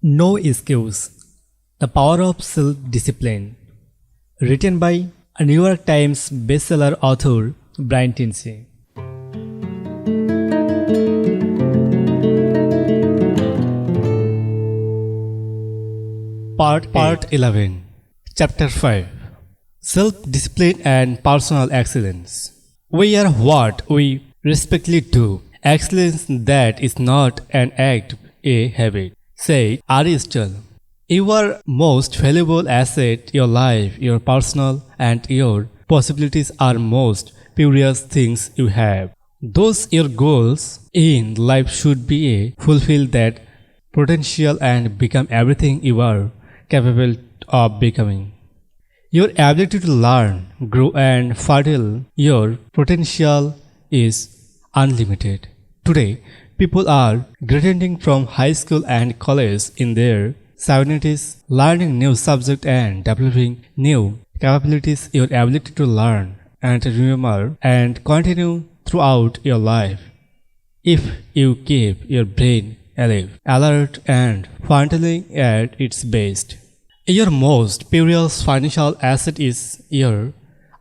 No Excuse: The Power of Self-Discipline. Written by a New York Times bestseller author Brian Tracy. Part 11. Chapter 5. Self-Discipline and Personal Excellence. We are what we respectfully do. Excellence that is not an act, a habit, said Aristotle. Your most valuable asset, your life, your personal and your possibilities are most precious things you have. Those your goals in life should be a fulfill that potential and become everything you are capable of becoming. Your ability to learn, grow and fulfill your potential is unlimited. Today, people are graduating from high school and college in their 70s, learning new subjects and developing new capabilities. Your ability to learn and remember and continue throughout your life. If you keep your brain alive, alert and functioning at its best. Your most precious financial asset is your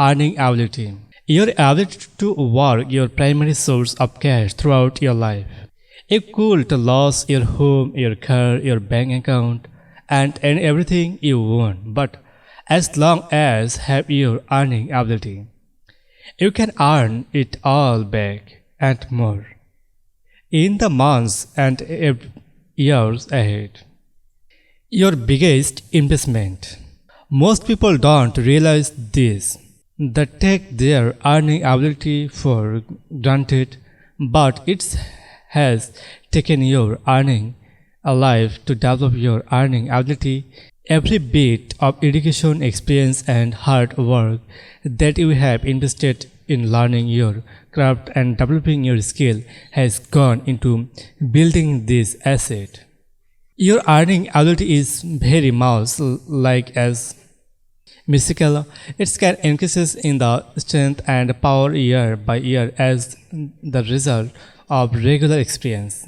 earning ability. Your ability to work your primary source of cash throughout your life. You could lose your home, your car, your bank account, and everything you own, but as long as have your earning ability, you can earn it all back and more in the months and years ahead. Your biggest investment. Most people don't realize this. They take their earning ability for granted, but it has taken your earning alive to develop your earning ability. Every bit of education, experience, and hard work that you have invested in learning your craft and developing your skill has gone into building this asset. Your earning ability is very much like as musical. It can increases in the strength and power year by year as the result of regular experience.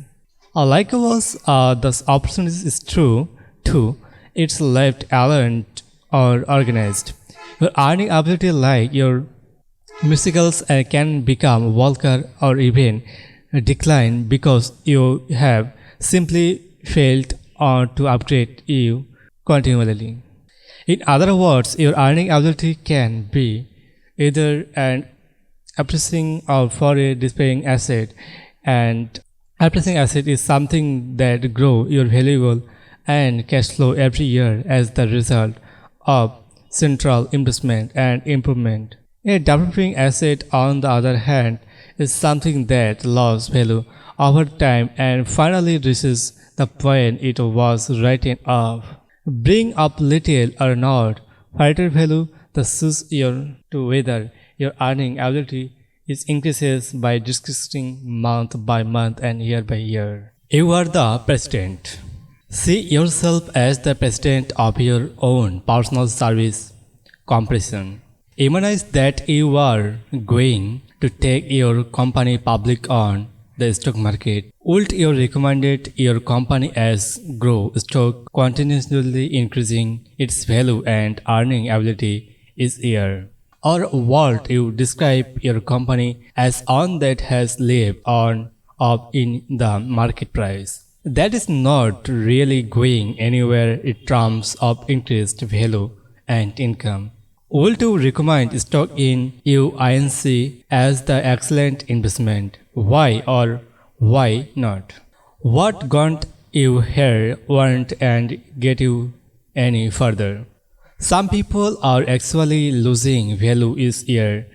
Likewise, this opportunity is true too. It's left alone or organized. Your earning ability, like your musicals, can become vulgar or even decline because you have simply failed to upgrade you continually. In other words, your earning ability can be either an appreciating or for a displaying asset, and appreciating asset is something that grows your valuable and cash flow every year as the result of central investment and improvement. A developing asset, on the other hand, is something that loses value over time and finally reaches the point it was written off. Bring up little or not, further value the choose to whether your earning ability is increases by decreasing month by month and year by year. You are the president. See yourself as the president of your own personal service corporation. Imagine that you are going to take your company public on the stock market. Would you recommend your company as grow stock continuously increasing its value and earning ability each year? Or would you describe your company as one that has lived on up in the market price? That is not really going anywhere in terms of increased value and income. Would you recommend stock in UINC as the excellent investment? Why or why not? What got you here won't and get you any further. Some people are actually losing value each year,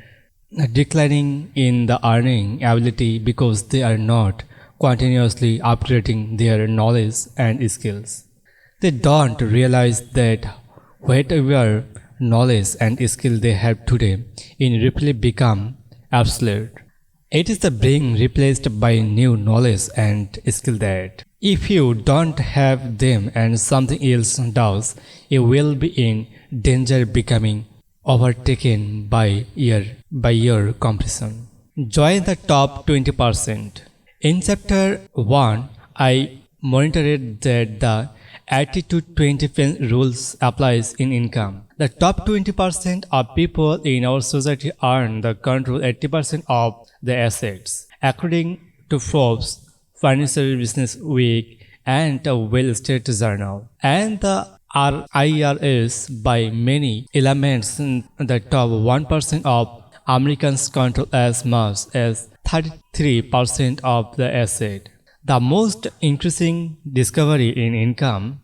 declining in the earning ability because they are not continuously upgrading their knowledge and skills. They don't realize that whatever knowledge and skill they have today inevitably become obsolete. It is the being replaced by new knowledge and skill that, if you don't have them and something else does, you will be in danger becoming overtaken by your competition. Join the top 20%. In chapter 1, I monitored that the 80 to 20 rules applies in income. The top 20% of people in our society earn the control 80% of the assets. According to Forbes, Financial Business Week, and a Wall Street Journal. And the IRS by many elements in the top 1% of Americans control as much as 33% of the asset. The most increasing discovery in income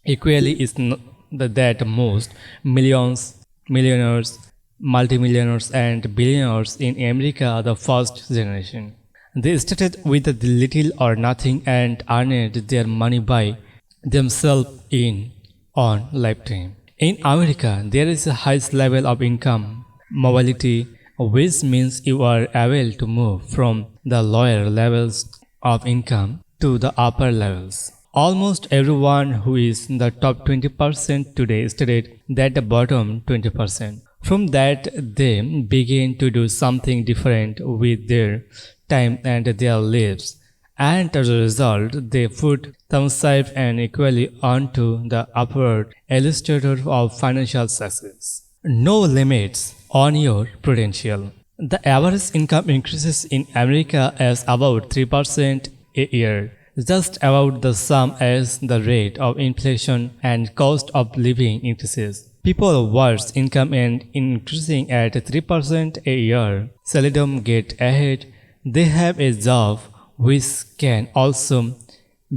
equally is that most millionaires, multimillionaires, and billionaires in America are the first generation. They started with little or nothing and earned their money by themselves in on lifetime. In America, there is a highest level of income mobility, which means you are able to move from the lower levels of income to the upper levels. Almost everyone who is in the top 20% today studied that the bottom 20%. From that, they begin to do something different with their time and their lives. And as a result, they put themselves and equally onto the upward illustrator of financial success. No limits on your potential. The average income increases in America as about 3% a year, just about the same as the rate of inflation and cost of living increases. People whose income is increasing at 3% a year seldom get ahead. They have a job which can also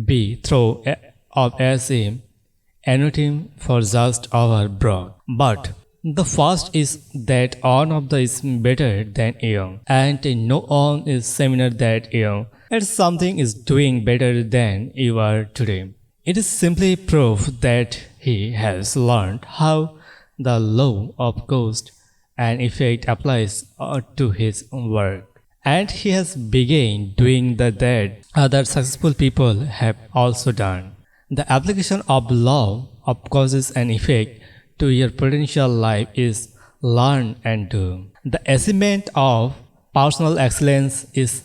be thrown off as a annuity for just over broad. But the first is that none of the is better than young, and no one is similar that young, and something is doing better than you are today. It is simply proof that he has learned how the law of cause and effect applies to his work. And he has begun doing that other successful people have also done. The application of law of causes and effect to your potential life is learn and do. The achievement of personal excellence is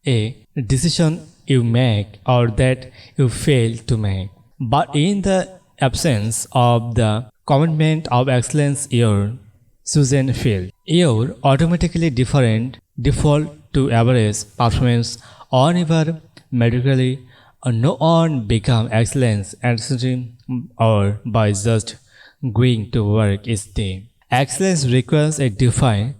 a decision you make or that you fail to make. But in the absence of the commitment of excellence your chosen field, you automatically default to average performance or never medically no one become excellence or by just going to work is the excellence requires a defined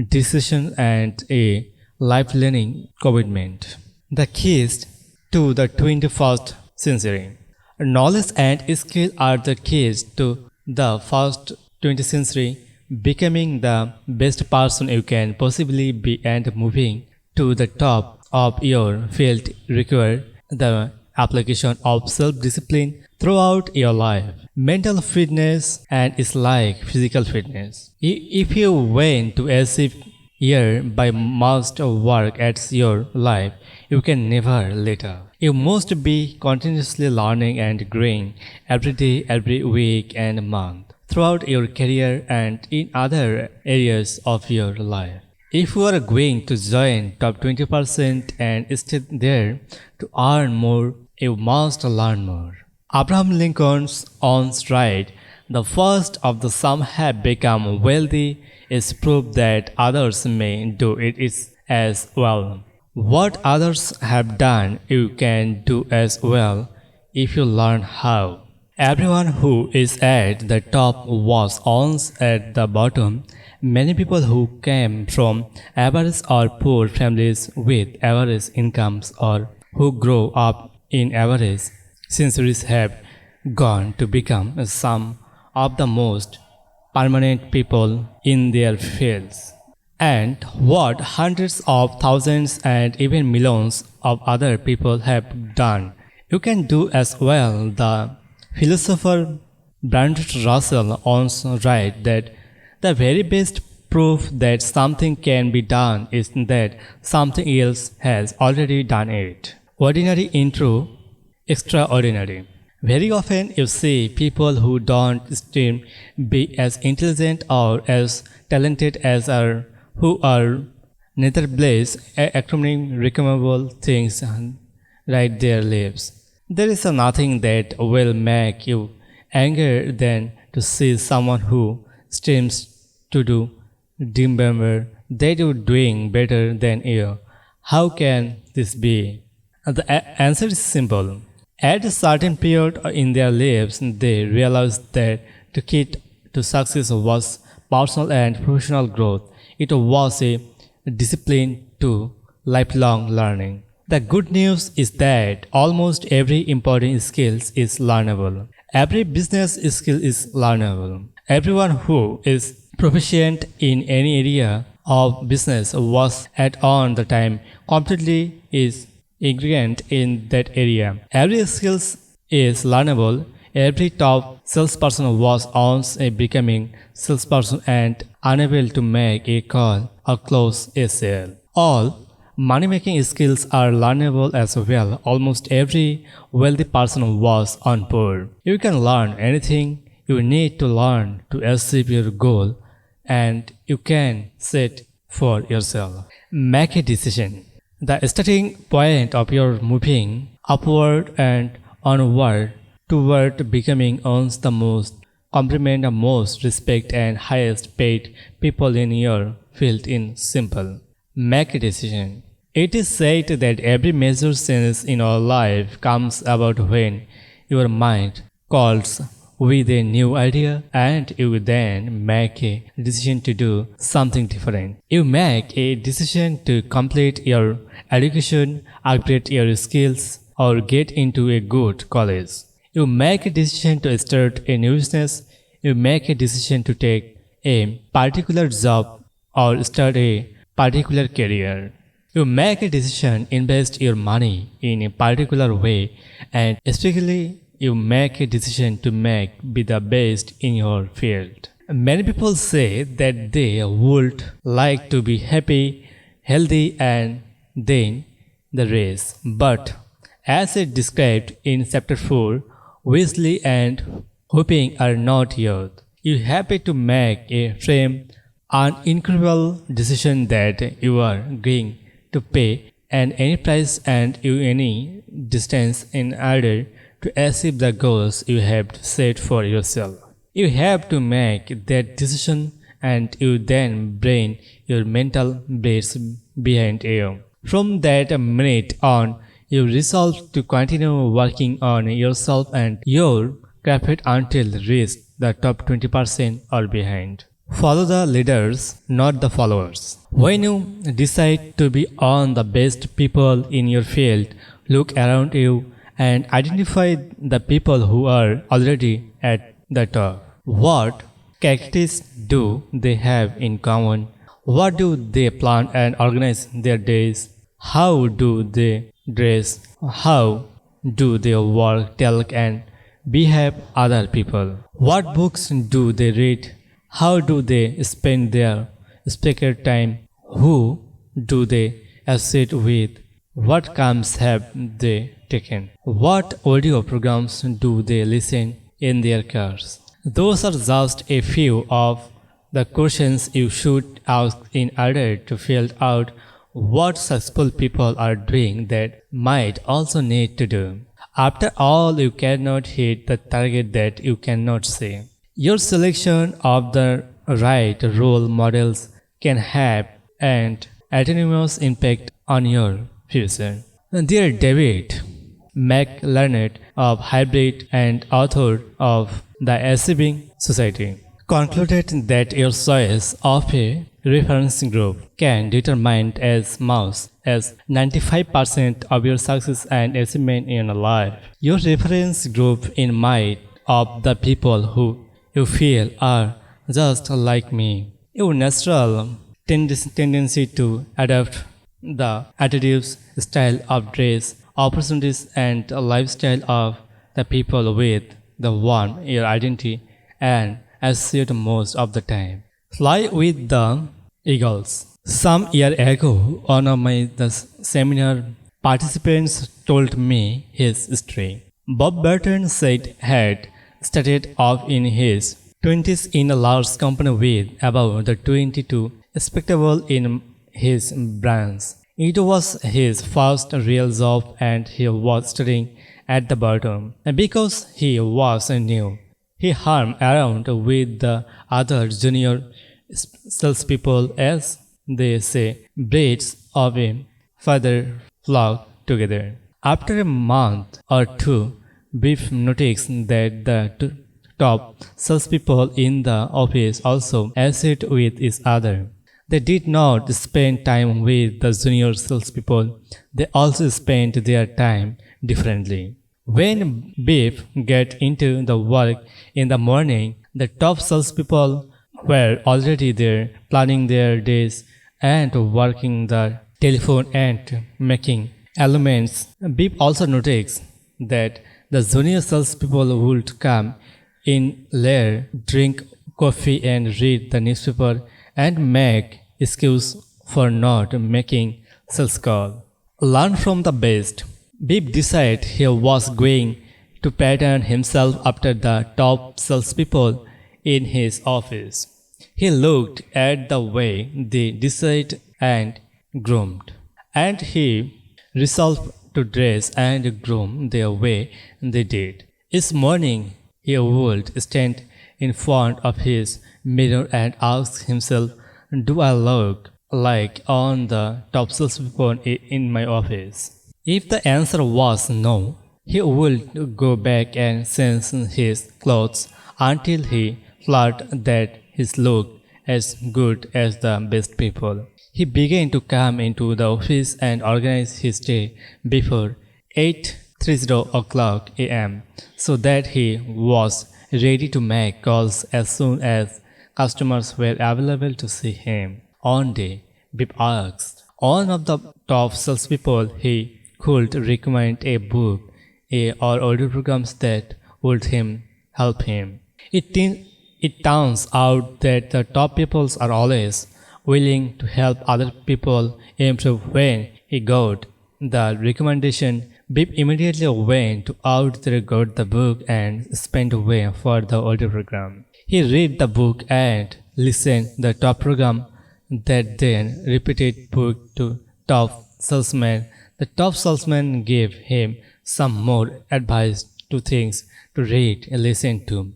decision and a life-learning commitment. The keys to the 21st century. Knowledge and skill are the keys to the first 20th century, becoming the best person you can possibly be and moving to the top of your field require the application of self-discipline throughout your life. Mental fitness and is like physical fitness. If you want to achieve here by must work at your life, you can never later. You must be continuously learning and growing every day, every week and month throughout your career and in other areas of your life. If you are going to join top 20% and stay there to earn more, you must learn more. Abraham Lincoln once wrote, "The first of the some have become wealthy is proof that others may do it as well. What others have done, you can do as well if you learn how." Everyone who is at the top was once at the bottom. Many people who came from average or poor families with average incomes or who grow up in average centuries have gone to become some of the most permanent people in their fields. And what hundreds of thousands and even millions of other people have done, you can do as well. The philosopher Bertrand Russell once wrote that the very best proof that something can be done is that something else has already done it. Ordinary into extraordinary. Very often you see people who don't seem be as intelligent or as talented as are who are neither blaze accomplishing remarkable things right their lives. There is nothing that will make you angry than to see someone who seems to do remember that you're doing better than you. How can this be? The answer is simple. At a certain period in their lives, they realized that the key to success was personal and professional growth. It was a discipline to lifelong learning. The good news is that almost every important skill is learnable. Every business skill is learnable. Everyone who is proficient in any area of business was at on the time completely is ingredient in that area. Every skill is learnable. Every top salesperson was once a becoming salesperson and unable to make a call or close a sale. All money making skills are learnable as well. Almost every wealthy person was on board. You can learn anything you need to learn to achieve your goal, and you can set for yourself. Make a decision. The starting point of your moving upward and onward toward becoming owns the most compliment, the most respect, and highest paid people in your field in simple. Make a decision. It is said that every major change in our life comes about when your mind calls with a new idea and you then make a decision to do something different. You make a decision to complete your education, upgrade your skills, or get into a good college. You make a decision to start a new business. You make a decision to take a particular job or start a particular career. You make a decision, invest your money in a particular way, and especially you make a decision to be the best in your field. Many people say that they would like to be happy, healthy, and then the rest. But as it described in chapter 4, wisely and hoping are not yours. You have to make a firm, an incredible decision that you are going to pay and any price and you any distance in order to achieve the goals you have set for yourself. You have to make that decision and you then bring your mental base behind you. From that minute on, you resolve to continue working on yourself and your craft until reach the top 20% or behind. Follow the leaders, not the followers. When you decide to be on the best people in your field, look around you and identify the people who are already at the top. What characteristics do they have in common? What do they plan and organize their days? How do they dress? How do they work, talk, and behave other people? What books do they read? How do they spend their spare time? Who do they associate with? What camps have they taken? What audio programs do they listen in their cars? Those are just a few of the questions you should ask in order to fill out what successful people are doing that might also need to do. After all, you cannot hit the target that you cannot see. Your selection of the right role models can have an enormous impact on your future. Dear David McLeod of Hybrid and author of The Achieving Society, concluded that your choice of a reference group can determine as much as 95% of your success and achievement in life. Your reference group in mind of the people who you feel are just like me. Your natural tendency to adopt the attitudes, style of dress, opportunities, and lifestyle of the people with the one your identity and associate most of the time. Fly with the eagles. Some year ago, one of the seminar participants told me his story. Bob Burton said had started off in his 20s in a large company with about the 22 respectable in his branch. It was his first real job and he was studying at the bottom. And because he was new, he hung around with the other junior salespeople, as they say, birds of a feather flock together. After a month or two, Biff noticed that the top salespeople in the office also associated with each other. They did not spend time with the junior salespeople, they also spent their time differently. When Biff got into the work in the morning, the top salespeople were already there planning their days and working the telephone and making elements. Biff also noticed that the junior salespeople would come in later, drink coffee and read the newspaper and make excuse for not making sales call. Learn from the best. Biff decided he was going to pattern himself after the top salespeople in his office. He looked at the way they dressed and groomed, and he resolved to dress and groom the way they did. Each morning he would stand in front of his mirror and ask himself, do I look like on the top salesperson in my office? If the answer was no, he would go back and change his clothes until he felt that his look as good as the best people. He began to come into the office and organize his day before 8:30 o'clock a.m. so that he was ready to make calls as soon as customers were available to see him. One day, Biff asked one of the top salespeople he could recommend a book or audio programs that would help him. It turns out that the top people are always willing to help other people improve. When he got the recommendation, Biff immediately went out there, got the book and spent away for the audio program. He read the book and listened the top program that then repeated book to top salesman. The top salesman gave him some more advice to things to read and listen to.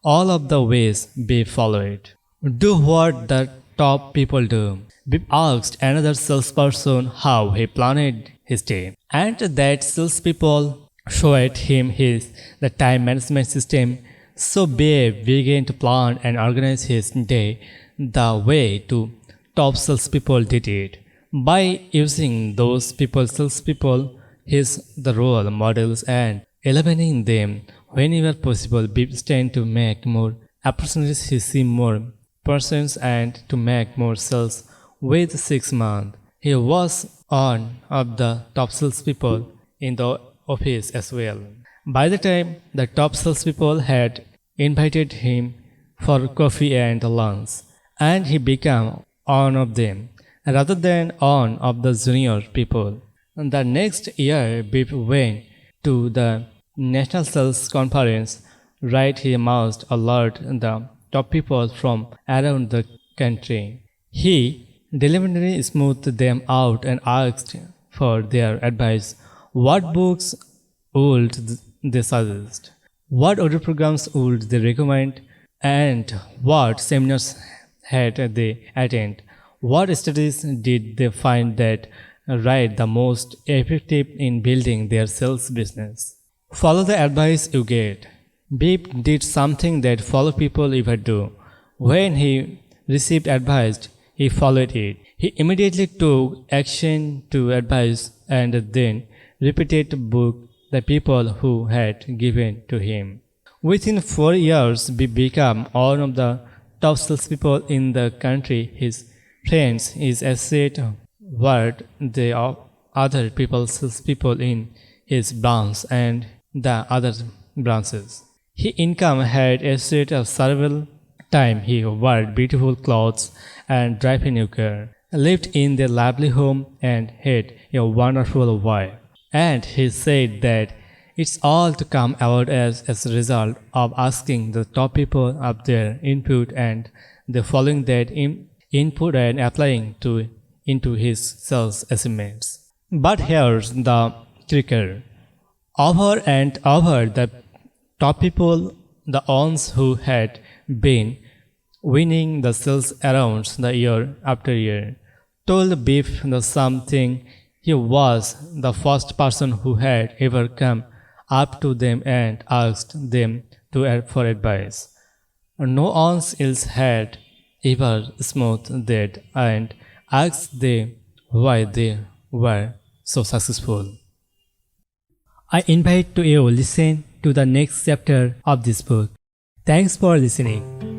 All of the ways Biff followed. Do what the top people do. Biff asked another salesperson how he planned his day, and that salespeople showed him the time management system. So Biff began to plan and organize his day the way to top salespeople did it. By using those salespeople, the role models and eliminating them whenever possible, Biff tended to make more opportunities, he see more persons and to make more sales. With 6 months, he was one of the top salespeople in the office as well. By the time the top salespeople had invited him for coffee and lunch, and he became one of them rather than one of the junior people. The next year, Biff went to the National Sales Conference. Right, he must alert the top people from around the country. He deliberately smoothed them out and asked for their advice. What books would they suggest? What audio programs would they recommend? And what seminars had they attended? What studies did they find that the most effective in building their sales business? Follow the advice you get. Biff did something that few people ever do. When he received advice, he followed it. He immediately took action to advise and then repeated the book the people who had given to him. Within 4 years, Biff became one of the top salespeople in the country. His friends, his associates were the other salespeople in his branch and the other branches. His income had associated of several times. He wore beautiful clothes and drove a new car, lived in their lovely home and had a wonderful wife. And he said that it's all to come about as a result of asking the top people of their input and the following that input and applying into his sales estimates. But here's the kicker. Over and over, the top people, the ones who had been winning the sales around the year after year, told Biff the something. He was the first person who had ever come up to them and asked them for advice. No one else had ever smoothed that and asked them why they were so successful. I invite to you listen to the next chapter of this book. Thanks for listening.